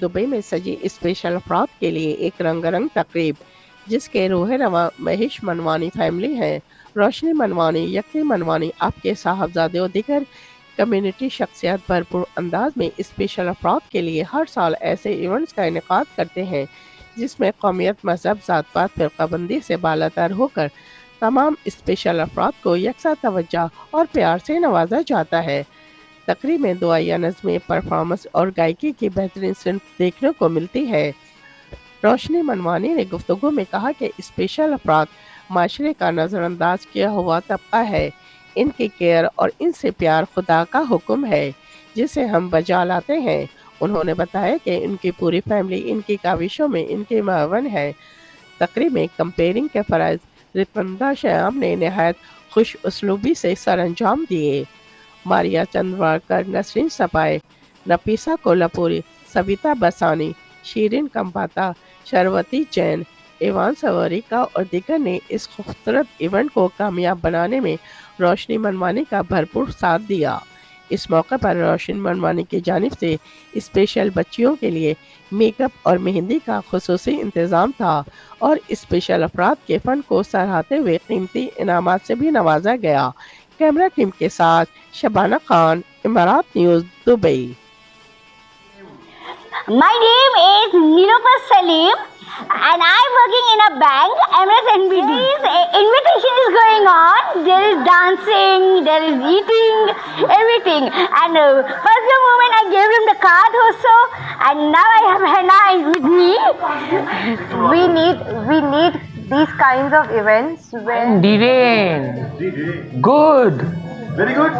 Dubai में सजी special अफराद के लिए एक रंगारंग तकरीब, जिसके रूह रवा महेश मनवानी फैमिली हैं। रोशनी मनवानी, यकती मनवानी, आपके साहबजादे और दीगर कम्युनिटी शख्सियत भरपूर अंदाज में स्पेशल अफराद के लिए हर साल ऐसे इवेंट्स का इनेकाद करते हैं जिसमें कौमियत, मजहब, जात पात, फिरकाबंदी से बालातर होकर तमाम स्पेशल अफराद को यकसा तवज्जो और प्यार से नवाजा जाता है। तकरीब में दुआया नज़्में, परफॉर्मेंस और गायकी की बेहतरीन सिन्फ देखने को मिलती है। रोशनी मनवानी ने गुफ्तगू में कहा कि स्पेशल अफराद माशरे का नज़रअंदाज किया हुआ तबका है। इनकी केयर और इनसे प्यार खुदा का हुक्म है जिसे हम बजा लाते हैं। उन्होंने बताया कि इनकी पूरी फैमिली इनकी काविशों में इनके मावन है। तकरीब में कंपेयरिंग के फ़राइज़ रितवंदा श्याम ने नहायत खुश उसलूबी से सर अंजाम दिए। मारिया चंद्रवारकर, नसरीन सपाए, नफीसा कोल्हापुरी, सविता बसानी, शीरिन कंपाता, शरवती जैन, इवान सवारिका और दीगर ने इस खूबसूरत इवेंट को कामयाब बनाने में रोशनी मनवानी का भरपूर साथ दिया। इस मौके पर रोशनी मनवानी की जानिब से स्पेशल बच्चियों के लिए मेकअप और मेहंदी का खुसूसी इंतज़ाम था और स्पेशल अफराद के फ़न को सराहते हुए कीमती इनामात से भी नवाजा गया। कैमरा टीम के साथ शबाना खान, इमारात news, Dubai. My name is Niloufar Salim and I'm working in a bank, Emirates NBD. Invitation is going on. There is dancing, there is eating, everything. And first the moment I gave him the card also, and now I have Henna with me. We need these kinds of events when Dhiren. Good. Very good.